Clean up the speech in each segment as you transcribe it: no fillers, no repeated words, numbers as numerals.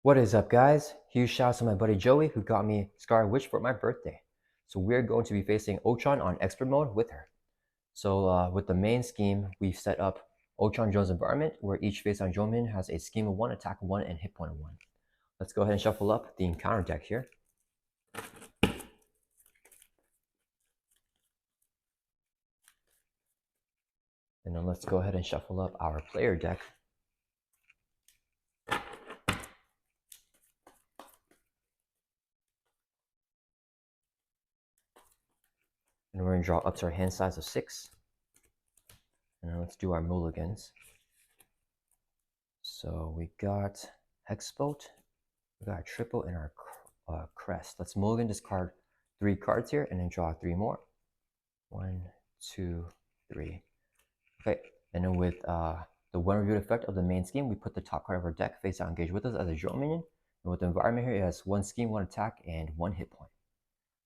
What is up, guys? Huge shout out to my buddy Joey who got me Scarlet Witch for my birthday. So we're going to be facing Ultron on expert mode with her. So with the main scheme, we've set up Ultron Jones environment where each face-on drone minion has a scheme of 1, attack of 1, and hit point of 1. Let's go ahead and shuffle up the encounter deck here. And then let's go ahead and shuffle up our player deck. And we're going to draw up to our hand size of 6. And then let's do our mulligans. So we got Hexbolt, we got a triple in our crest. Let's mulligan discard 3 cards here and then draw 3 more. 1, 2, 3. Okay, and then with the one reviewed effect of the main scheme, we put the top card of our deck face out engaged with us as a drone minion. And with the environment here, it has 1 scheme, 1 attack, and 1 hit point.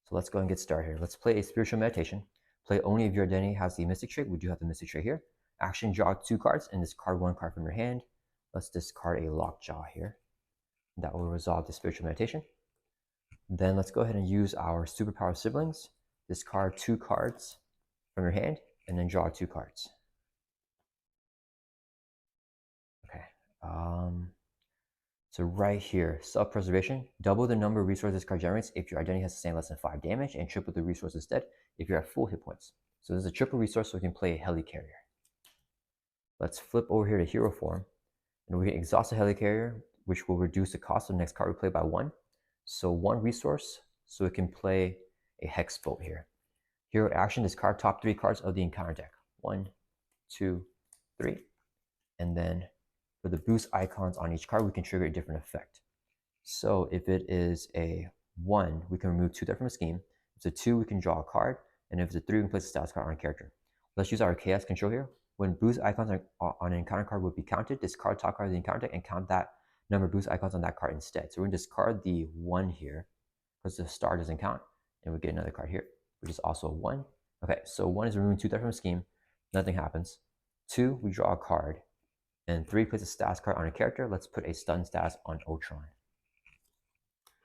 So let's go and get started here. Let's play a spiritual meditation. Play only if your identity has the mystic trait. We do have the mystic trait here. Action, draw 2 cards and discard 1 card from your hand. Let's discard a lockjaw here. That will resolve the spiritual meditation. Then let's go ahead and use our superpower siblings. Discard 2 cards from your hand and then draw 2 cards. Okay. So right here, self-preservation, double the number of resources this card generates if your identity has sustained less than 5 damage, and triple the resources instead if you're at full hit points. So this is a triple resource, so we can play a helicarrier. Let's flip over here to hero form, and we can exhaust a helicarrier, which will reduce the cost of the next card we play by 1. So 1 resource, so we can play a Hexbolt here. Hero action, discard top 3 cards of the encounter deck. 1, 2, 3. And then for the boost icons on each card, we can trigger a different effect. So if it is a 1, we can remove 2 there from a scheme. If it's a 2, we can draw a card. And if it's a 3, we can place a status card on a character. Let's use our chaos control here. When boost icons on an encounter card would be counted, discard top card of the encounter deck and count that number of boost icons on that card instead. So we're going to discard the 1 here because the star doesn't count. And we get another card here, which is also a 1. Okay, so 1 is removing 2 there from a scheme. Nothing happens. 2, we draw a card. And 3, place a status card on a character. Let's put a stun status on Ultron.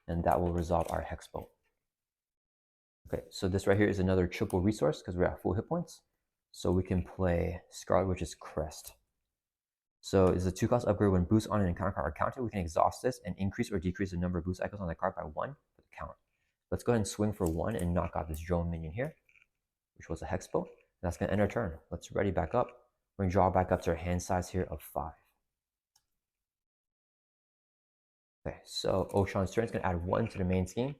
And that will resolve our Hexbolt. Okay, so this right here is another triple resource because we're at full hit points. So we can play Scarlet, which is Crest. So it's a 2-cost upgrade. When boosts on an encounter card are counted, we can exhaust this and increase or decrease the number of boost icons on the card by 1 for the count. Let's go ahead and swing for 1 and knock out this drone minion here, which was a Hexbolt. That's going to end our turn. Let's ready back up. We're going to draw back up to our hand size here of 5. Okay, so Ultron's turn is going to add 1 to the main scheme.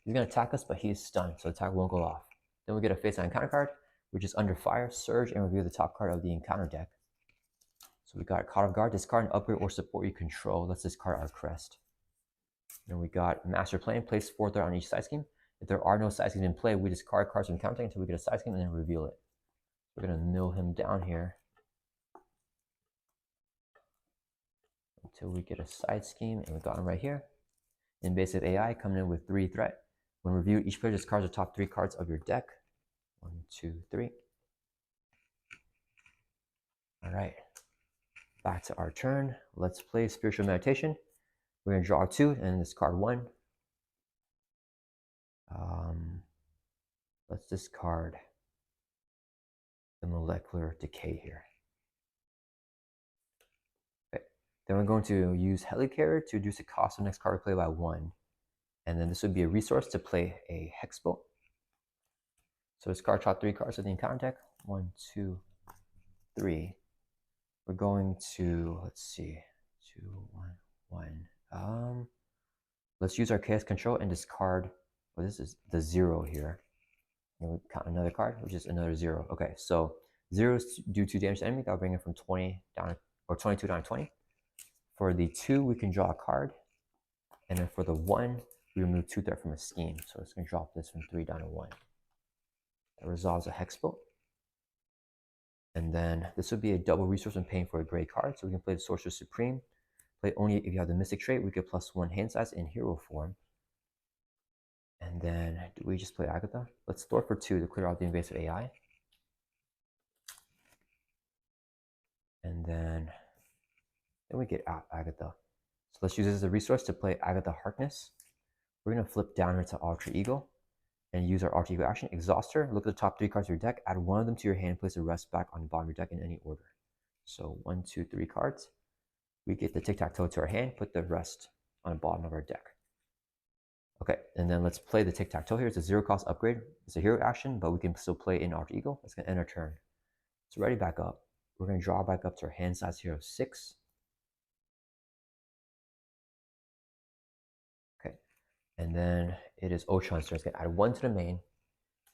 He's going to attack us, but he's stunned, so the attack won't go off. Then we get a face-on encounter card, which is under fire, surge, and review the top card of the encounter deck. So we got caught off guard, discard an upgrade or support you control. Let's discard our crest. Then we got master plan, place 4 there on each side scheme. If there are no side schemes in play, we discard cards from counting until we get a side scheme and then reveal it. We're going to mill him down here until we get a side scheme, and we got him right here. Invasive AI coming in with 3 threat. When reviewed, each player discards the top 3 cards of your deck. 1, 2, 3. All right, back to our turn. Let's play Spiritual Meditation. We're going to draw 2 and discard 1. Let's discard the Molecular Decay here. Okay. Then we're going to use Helicarrier to reduce the cost of the next card we play by 1. And then this would be a resource to play a Hexbolt. So discard top 3 cards of the encounter deck. 1, 2, 3. We're going to, let's see, 2, 1, 1. Let's use our chaos control and discard, well, this is the 0 here. And we count another card, which is another 0. Okay, so 0 is do 2 damage to enemy. That'll bring it from 20 down, or 22 down to 20. For the 2, we can draw a card. And then for the 1, we remove 2 there from a scheme. So it's going to drop this from 3 down to 1. That resolves a Hexbolt. And then this would be a double resource when paying for a gray card. So we can play the Sorcerer Supreme. Play only if you have the Mystic trait. We get +1 hand size in hero form. And then do we just play Agatha? Let's store for 2 to clear out the invasive AI. And then we get out Agatha. So let's use this as a resource to play Agatha Harkness. We're going to flip down here to Alter Ego and use our Alter Ego action. Exhaust her, look at the top 3 cards of your deck, add one of them to your hand, place the rest back on the bottom of your deck in any order. So 1, 2, 3 cards. We get the tic-tac-toe to our hand, put the rest on the bottom of our deck. Okay, and then let's play the tic-tac-toe here. It's a 0-cost upgrade. It's a hero action, but we can still play in Alter Ego. It's going to end our turn. So ready back up. We're going to draw back up to our hand size here of 6. Okay, and then it is Ultron's turn. It's going to add 1 to the main.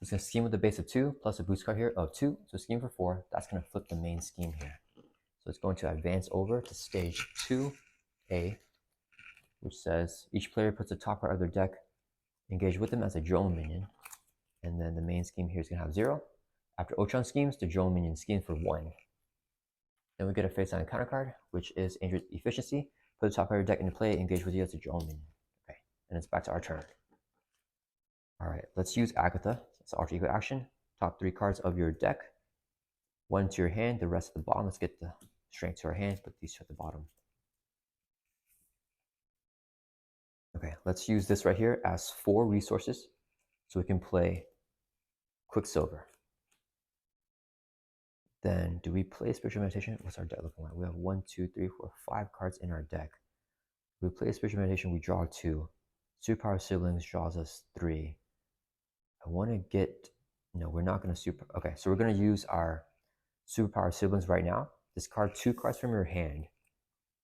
It's going to scheme with the base of 2, plus a boost card here of 2. So scheme for 4. That's going to flip the main scheme here. So it's going to advance over to stage 2A, which says each player puts the top card of their deck, engage with them as a drone minion. And then the main scheme here is going to have 0. After Ultron schemes, the drone minion schemes for 1. Then we get a face-down counter card, which is Angel's Efficiency. Put the top card of your deck into play, engage with you as a drone minion. Okay, and it's back to our turn. All right, let's use Agatha. It's Alter Ego action. Top 3 cards of your deck. 1 to your hand, the rest at the bottom. Let's get the strength to our hand, put these two at the bottom. Okay, let's use this right here as 4 resources so we can play Quicksilver. Then do we play Spiritual Meditation? What's our deck looking like? We have 1, 2, 3, 4, 5 cards in our deck. If we play Spiritual Meditation, we draw 2. Superpower Siblings draws us 3. I want to get, no, we're not going to super, okay, so we're going to use our Superpower Siblings right now. Discard 2 cards from your hand,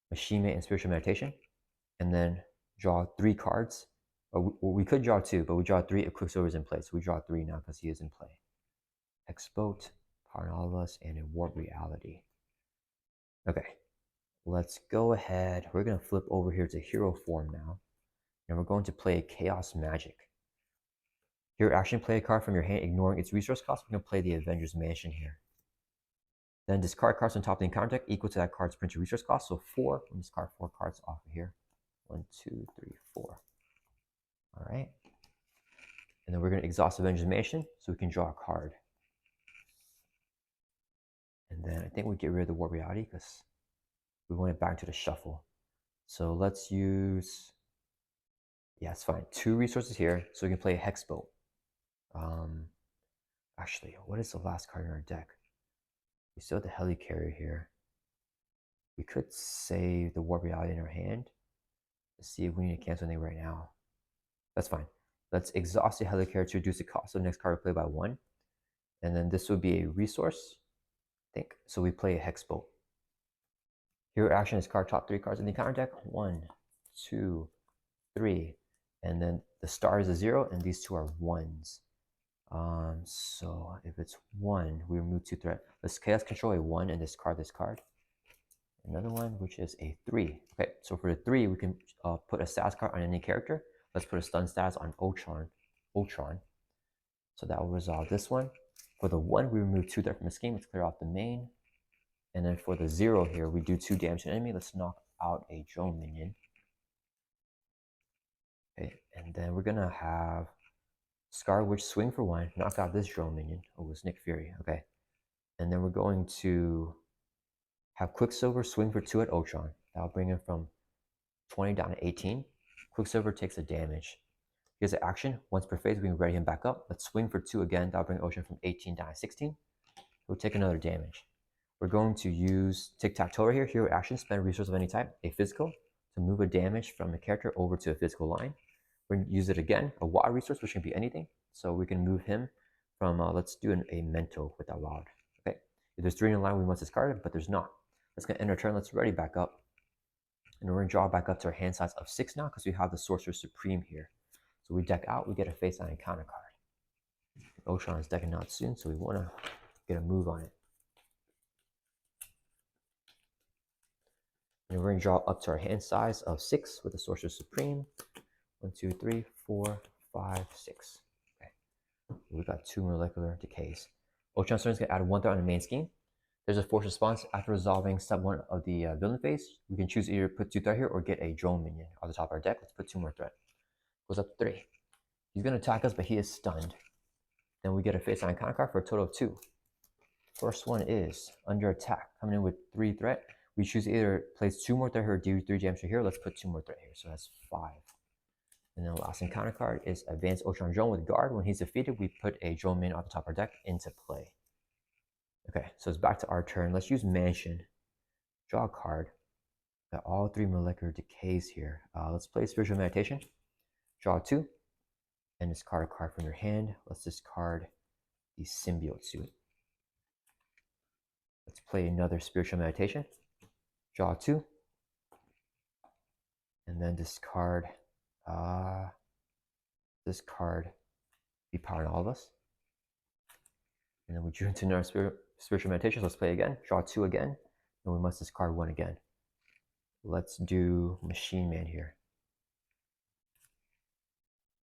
Machine Mate and Spiritual Meditation, and then draw 3 cards. We could draw 2, but we draw 3 if Quicksilver is in play. So we draw 3 now because he is in play. X-Boat, Power in All of Us, and a Warp Reality. Okay, let's go ahead. We're going to flip over here to hero form now. And we're going to play Chaos Magic. Hero action, play a card from your hand, ignoring its resource cost. We're going to play the Avengers Mansion here. Then discard cards on top of the encounter deck equal to that card's printed resource cost. So 4, we'll discard 4 cards off of here. 1, 2, 3, 4. All right. And then we're going to exhaust Avengers Mansion so we can draw a card. And then I think we get rid of the Warp Reality because we want it back to the shuffle. So let's use, yeah, it's fine. 2 resources here so we can play a Hex Boat. Actually, what is the last card in our deck? We still have the Helicarrier here. We could save the Warp Reality in our hand to see if we need to cancel anything right now. That's fine. Let's exhaust the Helicarrier to reduce the cost of the next card we play by 1. And then this would be a resource, I think. So we play a Hex Boat. Hero action is card top 3 cards in the counter deck. 1, 2, 3. And then the star is a 0, and these 2 are 1s. So if it's 1, we remove 2 threat. Let's Chaos Control a 1 and discard this card. Another one, which is a 3. Okay, so for the 3, we can put a status card on any character. Let's put a stun status on Ultron. So that will resolve this one. For the 1, we remove 2 threat from the scheme. Let's clear off the main. And then for the 0 here, we do 2 damage to an enemy. Let's knock out a drone minion. Okay, and then we're gonna have Scarlet Witch swing for 1, knock out this drone minion. Oh, it was Nick Fury. Okay, and then we're going to have Quicksilver swing for 2 at Ultron. That'll bring him from 20 down to 18. Quicksilver takes a damage. Here's an action. Once per phase, we can ready him back up. Let's swing for 2 again. That'll bring Ultron from 18 down to 16. He'll take another damage. We're going to use Tic-Tac-Toe right here. Hero action, spend a resource of any type, a physical, to move a damage from a character over to a physical line. We're going to use it again, a wild resource, which can be anything. So we can move him from, let's do a mental with that wild. Okay, if there's 3 in a line, we must discard it, but there's not. Let's get end our turn. Let's ready back up. And we're going to draw back up to our hand size of 6 now because we have the Sorcerer Supreme here. So we deck out, we get a face-down encounter card. Ultron is decking out soon, so we want to get a move on it. And we're going to draw up to our hand size of 6 with the Sorcerer Supreme. 1, 2, 3, 4, 5, 6. Okay. We got 2 molecular decays. Ultron is going to add 1 threat on the main scheme. There's a force response after resolving step 1 of the villain phase. We can choose either put 2 threat here or get a drone minion on the top of our deck. Let's put 2 more threat. Goes up to 3. He's going to attack us, but he is stunned. Then we get a face-down encounter card for a total of 2. First one is under attack, coming in with 3 threat. We choose either place 2 more threat here or do 3 damage here. Let's put 2 more threat here, so that's 5. And then the last encounter card is Advanced Ultron Drone with Guard. When he's defeated, we put a drone minion off the top of our deck into play. Okay, so it's back to our turn. Let's use Mansion. Draw a card. Got all 3 molecular decays here. Let's play Spiritual Meditation. Draw 2. And discard a card from your hand. Let's discard the Symbiote Suit. Let's play another Spiritual Meditation. Draw 2. And then discard this card, Depower All of Us. And then we drew into another Spiritual Meditation. Let's play again. Draw 2 again. And we must discard 1 again. Let's do Machine Man here.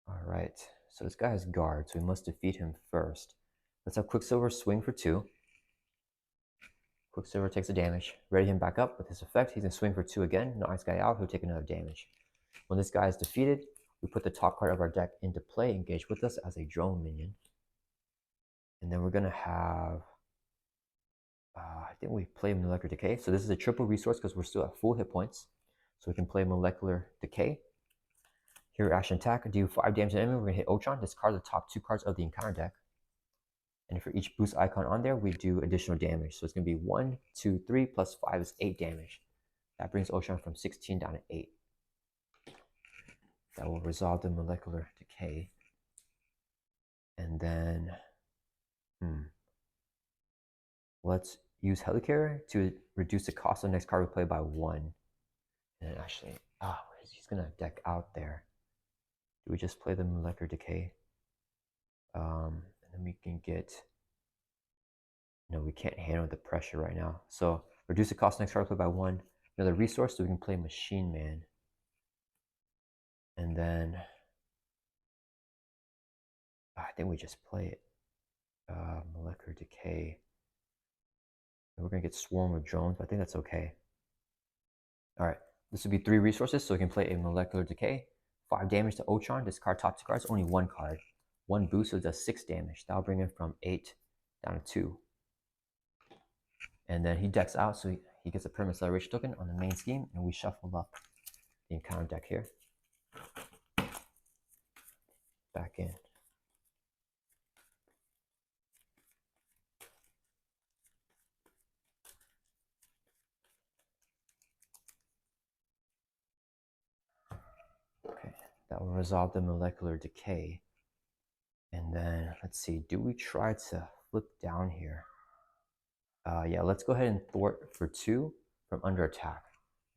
All right. So this guy has Guard, so we must defeat him first. Let's have Quicksilver swing for 2. Quicksilver takes the damage. Ready him back up with his effect. He's going to swing for 2 again. Knock this guy out. He'll take another damage. When this guy is defeated, we put the top card of our deck into play, engage with us as a drone minion. And then we're going to have, I think we play Molecular Decay. So this is a triple resource because we're still at full hit points. So we can play Molecular Decay. Here, action attack, do 5 damage to the enemy. We're going to hit Ultron, discard the top 2 cards of the encounter deck. And for each boost icon on there, we do additional damage. So it's going to be 1, 2, 3, plus 5 is 8 damage. That brings Ultron from 16 down to 8. That will resolve the Molecular Decay. And then, let's use Helicarrier to reduce the cost of the next card we play by 1. And actually, he's going to deck out there. Do we just play the Molecular Decay? And then we can get, no, we can't handle the pressure right now. So reduce the cost of the next card we play by 1. Another resource, so we can play Machine Man. And then, I think we just play it. Molecular Decay. And we're going to get Swarm with drones, but I think that's okay. All right, this would be 3 resources, so we can play a Molecular Decay. 5 damage to Ultron, discard top 2 cards, only 1 card. 1 boost, so it does 6 damage. That'll bring him from 8 down to 2. And then he decks out, so he gets a permanent acceleration token on the main scheme, and we shuffle up the encounter deck here. Back in. Okay, that will resolve the Molecular Decay. And then, let's see, do we try to flip down here? Yeah, let's go ahead and thwart for 2 from under attack.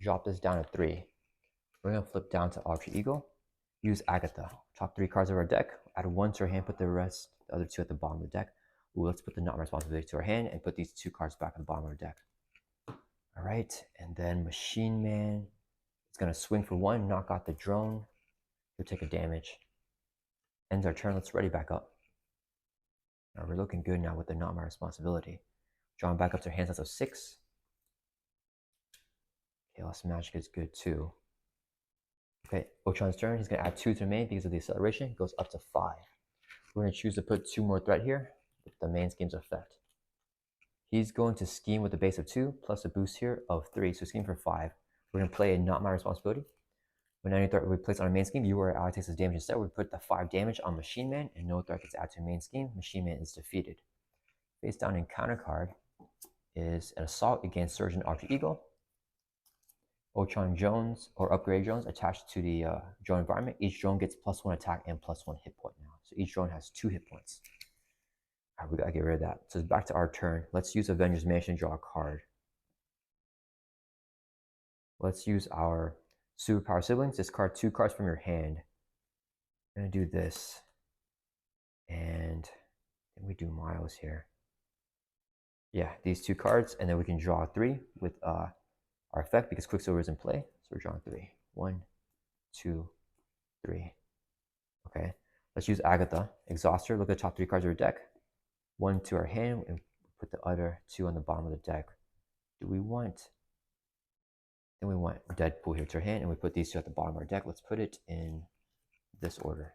Drop this down to 3. We're going to flip down to Alter Ego. Use Agatha. Top 3 cards of our deck. Add 1 to our hand, put the other 2 at the bottom of the deck. Ooh, let's put the Not My Responsibility to our hand and put these 2 cards back at the bottom of our deck. All right, and then Machine Man. It's going to swing for 1, knock out the drone. He'll take a damage. Ends our turn. Let's ready back up. Now we're looking good now with the Not My Responsibility. Drawing back up to our hands, that's a 6. Chaos Magic is good too. Okay, Ultron's turn. He's going to add 2 to the main because of the acceleration. It goes up to 5. We're going to choose to put 2 more threat here with the main scheme's effect. He's going to scheme with a base of 2 plus a boost here of 3. So scheme for 5. We're going to play a Not My Responsibility. When any threat we place on our main scheme, you or ally takes this damage instead. We put the 5 damage on Machine Man and no threat gets added to main scheme. Machine Man is defeated. Face down encounter card is an assault against Surgeon Alter Ego. Ultron drones or upgrade drones attached to the drone environment. Each drone gets +1 attack and +1 hit point now. So each drone has 2 hit points. All right, we gotta get rid of that. So it's back to our turn. Let's use Avengers Mansion, draw a card. Let's use our Superpower Siblings. Discard 2 cards from your hand. I'm gonna do this. And then we do Miles here. Yeah, these 2 cards, and then we can draw 3 with our effect because Quicksilver is in play. So we're drawing 3. 1, 2, 3. Okay, let's use Agatha. Exhauster. Look at the top 3 cards of your deck. 1 to our hand, and put the other 2 on the bottom of the deck. Do we want? Then we want Deadpool here to our hand, and we put these 2 at the bottom of our deck. Let's put it in this order.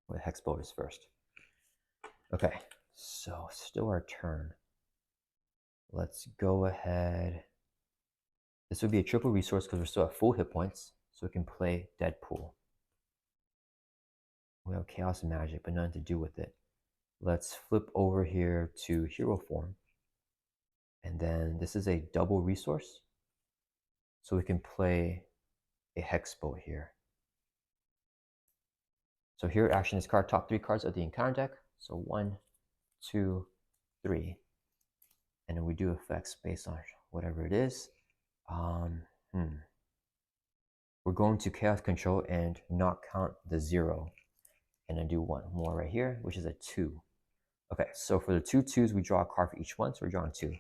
With Hex Bonus first. Okay, so still our turn. Let's go ahead. This would be a triple resource because we're still at full hit points, so we can play Deadpool. We have Chaos Magic, but nothing to do with it. Let's flip over here to Hero Form. And then this is a double resource, so we can play a Hex Bolt here. So here action is card top 3 cards of the encounter deck. So 1, 2, 3. And then we do effects based on whatever it is. We're going to Chaos Control and not count the 0. And then do one more right here, which is a 2. Okay, so for the 2 2s, we draw a card for each one, so we're drawing 2.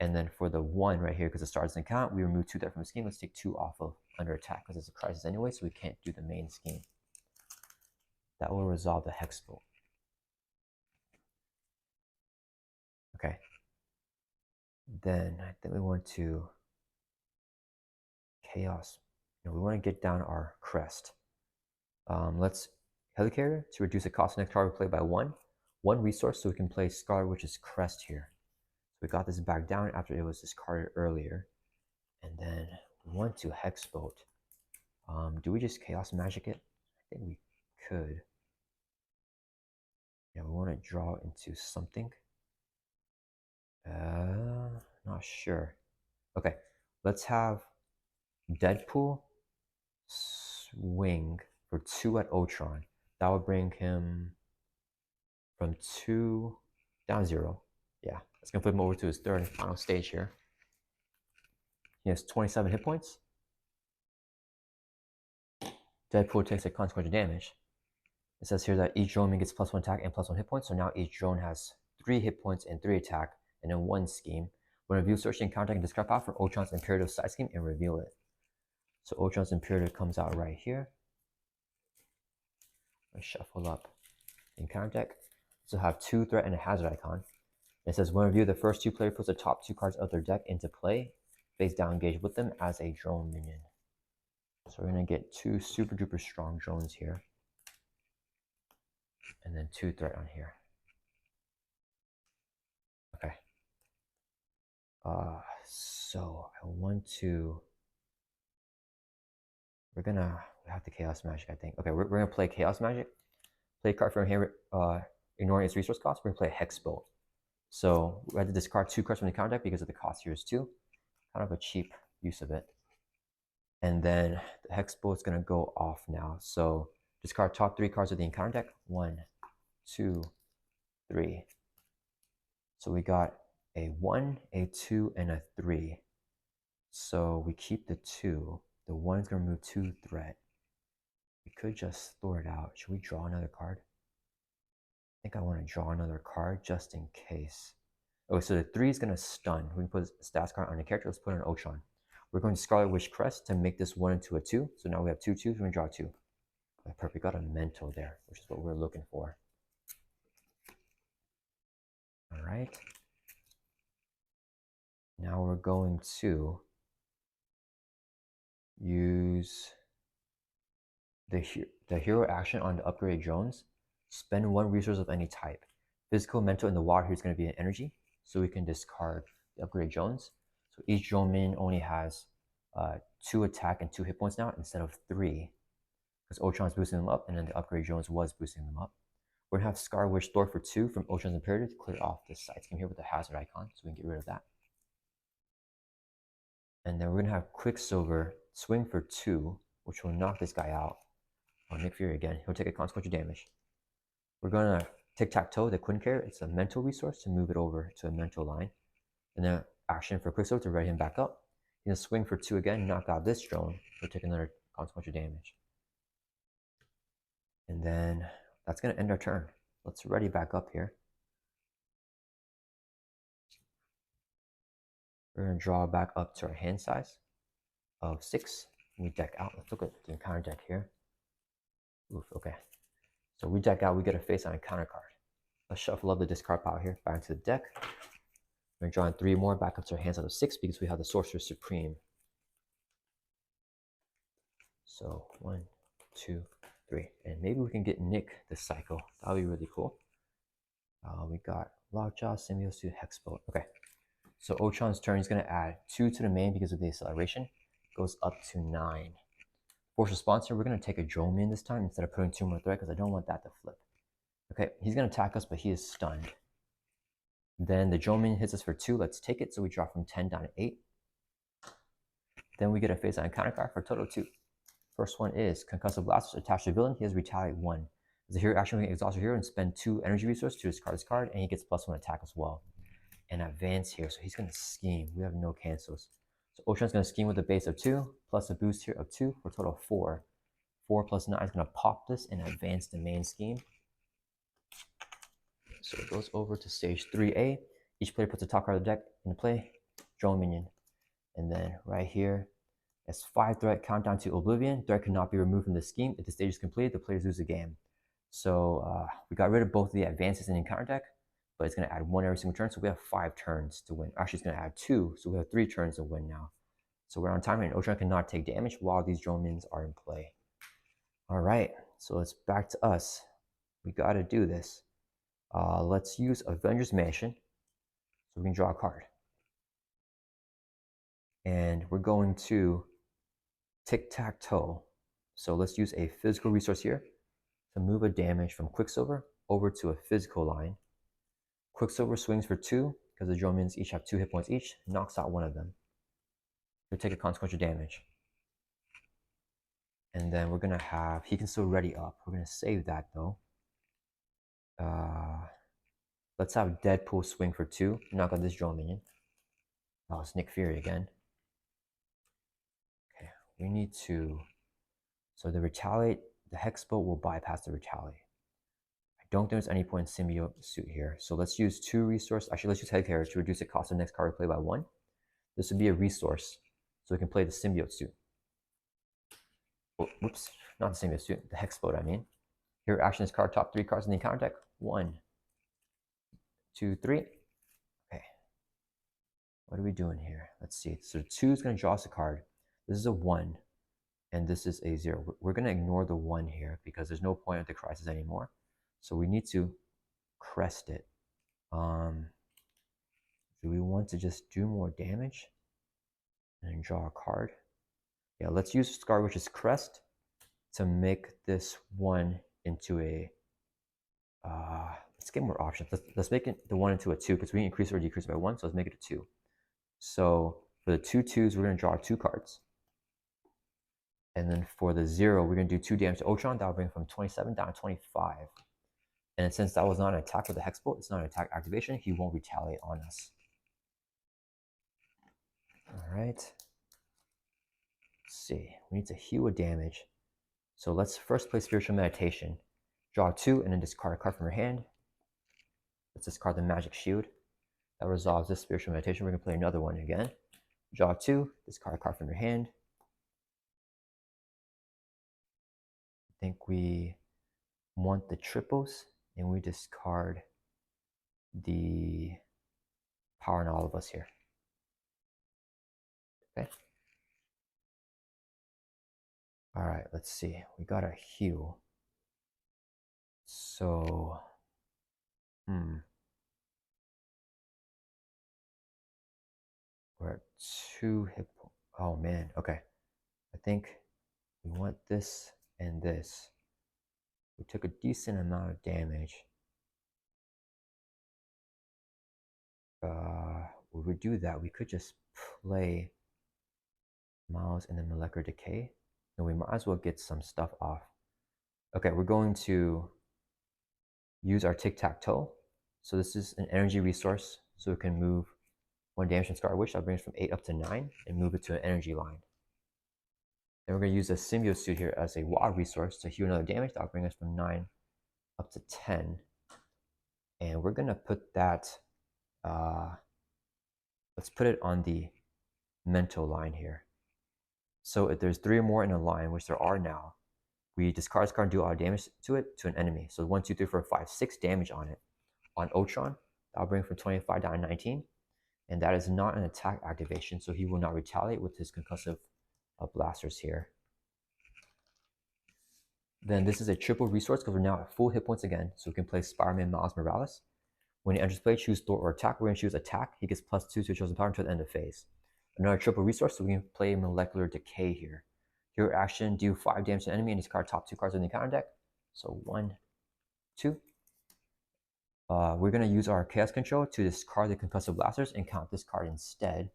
And then for the 1 right here, because the star doesn't count, we remove 2 there from the scheme. Let's take 2 off of under attack because it's a crisis anyway, so we can't do the main scheme. That will resolve the Hex Bolt. Okay. Then I think we want to Chaos. No, we want to get down our crest. Let's Helicarrier to reduce the cost of next card we play by 1 resource, so we can play Scarlet, which is Crest here. So we got this back down after it was discarded earlier. And then we want to Hex Bolt. Do we just Chaos Magic it? I think we could. Yeah, we want to draw into something. Not sure. Okay, let's have Deadpool swing for 2 at Ultron. That would bring him from 2 down 0. Yeah, that's gonna flip him over to his 3rd and final stage here. He has 27 hit points. Deadpool takes a consequential damage. It says here that each drone gets +1 attack and +1 hit points. So now each drone has 3 hit points and 3 attack, and then 1 scheme. When reveal search and counter, I can discard power for Ultron's Imperative side scheme and reveal it. So Ultron's Imperative comes out right here. Let's shuffle up the encounter deck. So have 2 threat and a hazard icon. It says when review, the first 2 players puts the top 2 cards of their deck into play, face down, engage with them as a drone minion. So we're gonna get 2 super duper strong drones here, and then 2 threat on here. Okay. So I want to. We have to Chaos Magic, I think. Okay, we're gonna play Chaos Magic. Play a card from here, ignoring its resource cost. We're gonna play Hex Bolt. So we had to discard 2 cards from the counter deck because of the cost here is 2. Kind of a cheap use of it. And then the Hex Bolt is gonna go off now. So discard top 3 cards of the encounter deck. 1, 2, 3. So we got a 1, a 2, and a 3. So we keep the 2. The 1 is gonna remove 2 threat. We could just throw it out. Should we draw another card? I think I want to draw another card just in case. Okay, so the 3 is gonna stun. We can put a stats card on the character. Let's put an Ultron. We're going to Scarlet Witch Crest to make this 1 into a 2. So now we have 2 2s. We're gonna draw 2. Okay, perfect. Got a mental there, which is what we're looking for. All right. Now we're going to use the hero action on the upgraded drones. Spend 1 resource of any type. Physical, mental, and the water here is going to be an energy, so we can discard the upgraded drones. So each drone minion only has 2 attack and 2 hit points now instead of 3, because Ultron's boosting them up, and then the upgrade drones was boosting them up. We're gonna have Scarlet Witch Thor for 2 from Ultron's Imperative to clear off this side scheme here with the hazard icon, so we can get rid of that. And then we're gonna have Quicksilver swing for 2, which will knock this guy out. Nick Fury again. He'll take a consequential damage. We're gonna Tic-Tac-Toe, the Quinn carrier. It's a mental resource to move it over to a mental line. And then action for Quicksilver to ready him back up. He's gonna swing for 2 again, knock out this drone. He'll take another consequential damage. And then that's gonna end our turn. Let's ready back up here. We're gonna draw back up to our hand size of 6. We deck out. Let's look at the encounter deck here. Oof, okay. So we deck out, we get a face on a counter card. Let's shuffle up the discard pile here, back into the deck. We're drawing 3 more back up to our hands out of 6 because we have the Sorcerer Supreme. So 1, 2, 3. And maybe we can get Nick this cycle. That would be really cool. We got Lockjaw, Symbiosis, Hex Bolt. Okay. So Ultron's turn, he's going to add 2 to the main because of the acceleration. Goes up to 9. Force response here, we're going to take a drone main this time instead of putting 2 more threat because I don't want that to flip. Okay, he's going to attack us, but he is stunned. Then the drone main hits us for 2. Let's take it. So we drop from 10 down to 8. Then we get a phase on counter card for a total of 2. First one is Concussive Blasters attached to villain. He has Retaliate 1. As a hero action, we can exhaust your hero and spend 2 energy resources to discard this card, and he gets +1 attack as well. And advance here, so he's going to scheme. We have no cancels. So Ultron's going to scheme with a base of 2, plus a boost here of 2, for a total of 4. 4 plus 9 is going to pop this and advance the main scheme. So it goes over to stage 3A. Each player puts a top card of the deck into play, drone minion. And then right here, as 5 threat countdown to Oblivion. Threat cannot be removed from the scheme. If the stage is completed, the players lose the game. So we got rid of both of the advances in the counter deck, but it's going to add 1 every single turn. So we have 5 turns to win. Actually, it's going to add 2, so we have 3 turns to win now. So we're on timer, and Ultron cannot take damage while these drone minions are in play. All right, so it's back to us. We got to do this. Let's use Avengers Mansion so we can draw a card. And we're going to tic-tac-toe. So let's use a physical resource here to move a damage from Quicksilver over to a physical line. Quicksilver swings for 2 because the drone minions each have 2 hit points each, knocks out one of them. He'll take a consequential damage. And then we're going to have, he can still ready up. We're going to save that though. Let's have Deadpool swing for 2, knock out this drone minion. Oh, it's Nick Fury again. Okay, we need to, so the retaliate, the Hex Bolt will bypass the retaliate. I don't think there's any point in symbiote suit here. So let's use 2 resources. Actually, let's use head carrier to reduce the cost of the next card we play by 1. This would be a resource, so we can play the symbiote suit. Oh, whoops, not the symbiote suit, the Hex Bolt, I mean. Here, action is card, top 3 cards in the counter deck. 1, 2, 3. Okay. What are we doing here? Let's see. So 2 is going to draw us a card. This is a 1, and this is a 0. We're going to ignore the 1 here because there's no point of the crisis anymore. So we need to crest it. Do we want to just do more damage and draw a card? Yeah, let's use Scar, which is crest, to make this 1 into a, let's get more options. Let's make it the 1 into a 2 because we increase or decrease by 1, so let's make it a 2. So for the 2 2s, we're going to draw 2 cards. And then for the 0, we're going to do 2 damage to Ultron. That will bring from 27 down to 25. And since that was not an attack with the Hex Bolt, it's not an attack activation, he won't retaliate on us. All right. Let's see. We need to heal with damage. So let's first play Spiritual Meditation. Draw 2 and then discard a card from your hand. Let's discard the Magic Shield. That resolves this Spiritual Meditation. We're going to play another one again. Draw 2, discard a card from your hand. I think we want the triples, and we discard the Power in All of Us here. Okay. All right, let's see. We got our heal. So, we're at 2 hit points. Oh man, okay. I think we want this and this. We took a decent amount of damage. Would we do that? We could just play Miles and then Molecular Decay, and we might as well get some stuff off. Okay, we're going to use our tic-tac-toe. So this is an energy resource, so we can move 1 damage from Scarlet Witch. That brings from 8 up to 9, and move it to an energy line. Then we're going to use a symbiote suit here as a wild resource to heal another damage. That'll bring us from 9 up to 10. And we're going to put that, let's put it on the mental line here. So if there's 3 or more in a line, which there are now, we discard this card and do all damage to it to an enemy. So 1, 2, 3, 4, 5, 6 damage on it. On Ultron, that'll bring from 25 down to 19. And that is not an attack activation, so he will not retaliate with his concussive blasters here. Then this is a triple resource because we're now at full hit points again, so we can play Spider-Man Miles Morales. When he enters play, choose Thor or attack. We're going to choose attack. He gets +2 to chosen power until the end of phase. Another triple resource, so we can play Molecular Decay here. Your action, do 5 damage to the enemy and discard top 2 cards in the counter deck. So 1, 2. We're going to use our Chaos Control to discard the Concussive Blasters and count this card instead,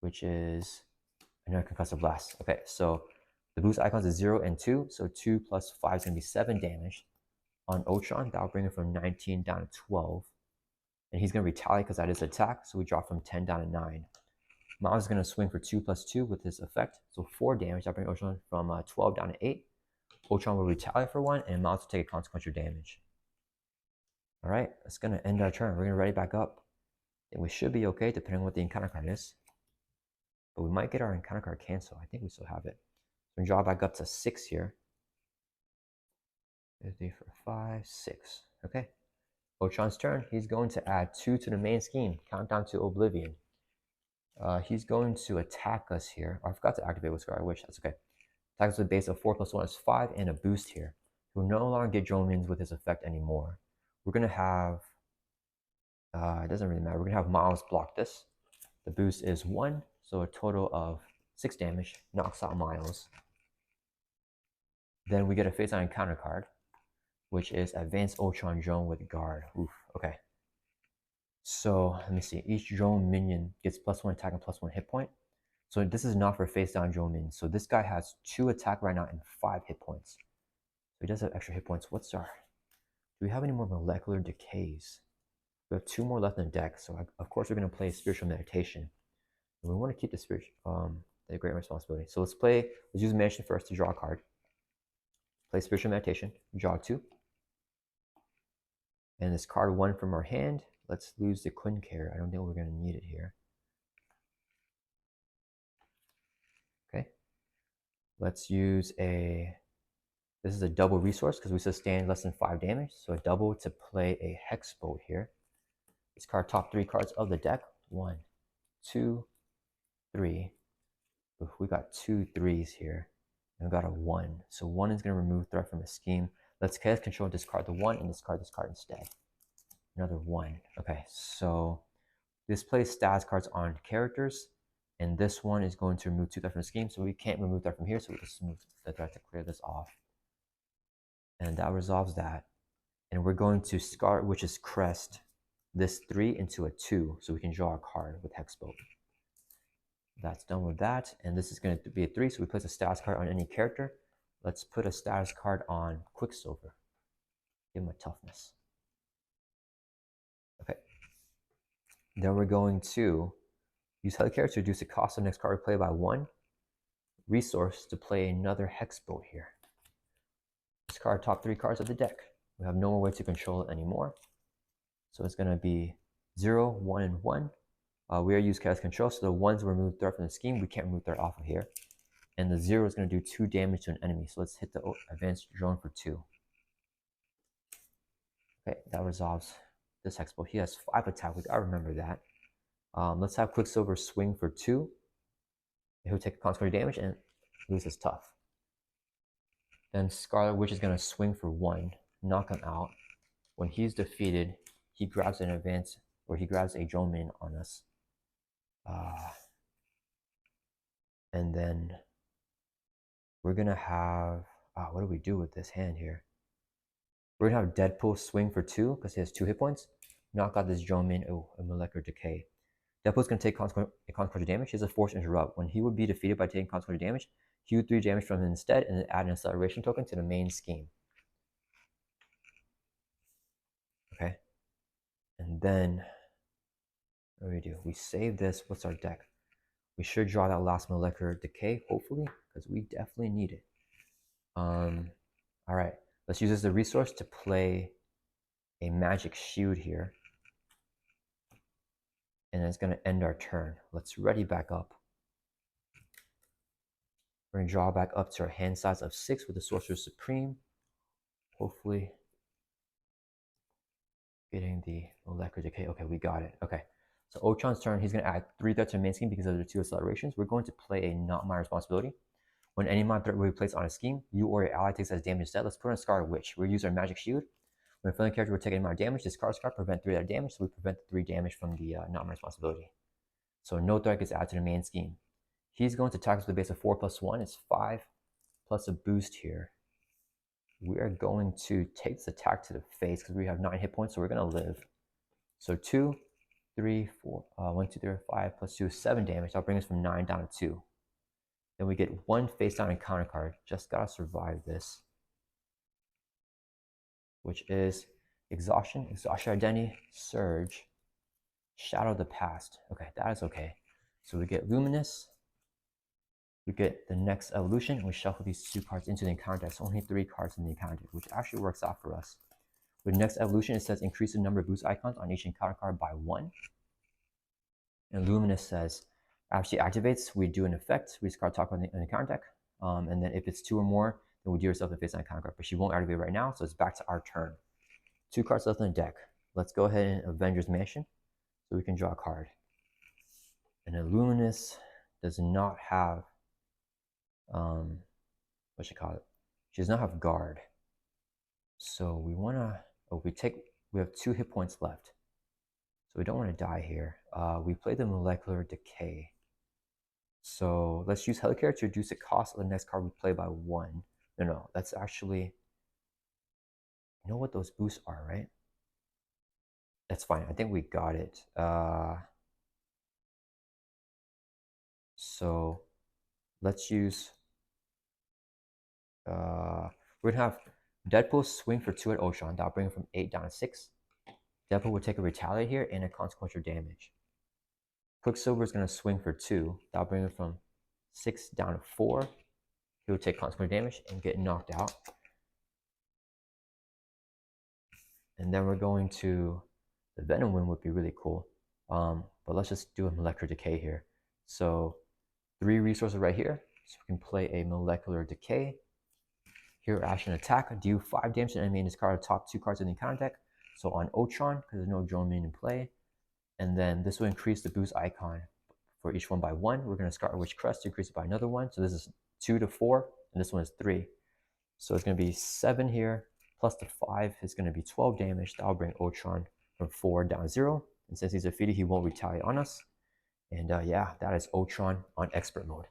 which is another Concussive Blast. Okay, so the boost icons is 0 and 2, so 2 plus 5 is going to be 7 damage. On Ultron, that'll bring it from 19 down to 12. And he's going to retaliate because that is attack, so we drop from 10 down to 9. Miles is going to swing for 2 plus 2 with his effect, so 4 damage. That'll bring Ultron from 12 down to 8. Ultron will retaliate for 1, and Miles will take a consequential damage. All right, that's going to end our turn. We're going to ready back up. And we should be okay depending on what the encounter card is. But we might get our encounter card canceled. I think we still have it. So we draw back up to 6 here. 3, 4, 5, 6. Okay. Ultron's turn. He's going to add 2 to the main scheme. Countdown to Oblivion. He's going to attack us here. Oh, I forgot to activate with Scarlet Witch. That's okay. Attack us with a base of 4 plus 1 is 5 and a boost here. He'll no longer get drone minions with his effect anymore. We're going to have... it doesn't really matter. We're going to have Miles block this. The boost is 1, so a total of 6 damage. Knocks out Miles. Then we get a face-on encounter card, which is Advanced Ultron Drone with Guard. Oof, okay. So, let me see. Each drone minion gets +1 attack and +1 hit point. So this is not for face-down drone minions. So this guy has 2 attack right now and 5 hit points. So he does have extra hit points. What's our... Do we have any more Molecular Decays? We have 2 more left in the deck. So of course we're going to play Spiritual Meditation. And we want to keep the Great Responsibility. So let's use Meditation first to draw a card. Play Spiritual Meditation, draw 2. And this card 1 from our hand. Let's lose the Quincare. I don't think we're going to need it here. Okay. Let's use this is a double resource because we sustain less than 5 damage. So a double to play a Hex Bolt here. Let's card top 3 cards of the deck. 1, 2, 3. Oof, we got 2 3s here. And we got a 1. So 1 is going to remove threat from a scheme. Let's Chaos Control, discard the 1 and discard this card instead. Another 1. Okay, so this plays status cards on characters, and this one is going to remove 2 threat from the scheme, so we can't remove that from here, so we just move the threat to clear this off. And that resolves that. And we're going to Scarlet Witch's Crest this 3 into a 2, so we can draw a card with Hex Bolt. That's done with that, and this is going to be a 3, so we place a status card on any character. Let's put a status card on Quicksilver. Give him a toughness. Okay. Then we're going to use Helicarrier to reduce the cost of the next card we play by 1. Resource to play another Hex Bolt here. Discard top 3 cards of the deck. We have no more way to control it anymore. So it's going to be 0, 1, and 1. We are using Chaos Control, so the 1s will remove threat from the scheme. We can't remove threat off of here. And the 0 is going to do 2 damage to an enemy. So let's hit the Advanced Drone for 2. Okay, that resolves this Hex Bolt. He has 5 attack. I remember that. Let's have Quicksilver swing for 2. He'll take consequential damage and lose his tough. Then Scarlet Witch is going to swing for 1, knock him out. When he's defeated, he grabs an advance, or he grabs a drone minion on us. And then we're going to have, what do we do with this hand here? We're going to have Deadpool swing for 2 because he has 2 hit points. Knock out this drone minion, a Molecular Decay. Deadpool's going to take consequential damage. He has a Force Interrupt. When he would be defeated by taking consequential damage, he would 3 damage from him instead and then add an acceleration token to the main scheme. Okay. And then, what do we do? We save this. What's our deck? We should draw that last Molecular Decay, hopefully, because we definitely need it. All right. Let's use this as a resource to play a Magic Shield here. And it's going to end our turn. Let's ready back up. We're going to draw back up to our hand size of 6 with the Sorcerer Supreme. Hopefully getting the Molecular Decay. Okay, we got it. Okay. So Ultron's turn, he's going to add 3 threats to the main scheme because of the 2 accelerations. We're going to play a Not My Responsibility. When any mind threat will be placed on a scheme, you or your ally takes as damage instead. Let's put on Scarlet Witch. We'll use our Magic Shield. When a friendly character will take an amount of damage, discard this card, prevent 3 that damage, so we prevent the 3 damage from the not my responsibility. So no threat gets added to the main scheme. He's going to attack with a base of 4 plus 1. It's 5 plus a boost here. We are going to take this attack to the face because we have 9 hit points, so we're going to live. So 2, 3, 4, 1, 2, 3, 5 plus 2 is 7 damage. That'll bring us from 9 down to 2. Then we get 1 face down encounter card. Just gotta survive this. Which is Exhaustion, Exhaustion Identity, Surge, Shadow of the Past. Okay, that is okay. So we get Luminous. We get the next evolution, and we shuffle these 2 cards into the encounter deck. So only 3 cards in the encounter deck, which actually works out for us. With the next evolution, it says increase the number of boost icons on each encounter card by 1. And Luminous says, after she activates, we do an effect. We discard top card in the encounter deck. And then if it's 2 or more, then we deal yourself a face on encounter card. But she won't activate right now, so it's back to our turn. 2 cards left in the deck. Let's go ahead and Avengers Mansion so we can draw a card. And then Luminous does not have, what you call it? She does not have guard. So we want to, we have 2 hit points left. So we don't want to die here. We play the Molecular Decay. So let's use Helicarrier to reduce the cost of the next card we play by 1. No, that's actually, you know what those boosts are, right? That's fine. I think we got it. So let's use, we're going to have Deadpool swing for 2 at Ultron. That'll bring him from 8 down to 6. Deadpool will take a retaliate here and a consequential damage. Quicksilver is going to swing for 2. That'll bring him from 6 down to 4. He will take consequential damage and get knocked out. And then we're going to, the Venom win would be really cool. But let's just do a Molecular Decay here. So 3 resources right here. So we can play a Molecular Decay. Here, action attack, deal 5 damage to an enemy and discard the top 2 cards in the encounter deck. So on Ultron, because there's no drone minion in play. And then this will increase the boost icon for each one by 1. We're going to Scarlet Witch Crest to increase it by another 1. So this is 2 to 4, and this one is 3. So it's going to be 7 here, plus the 5 is going to be 12 damage. That'll bring Ultron from 4 down to 0. And since he's defeated, he won't retaliate on us. And yeah, that is Ultron on Expert Mode.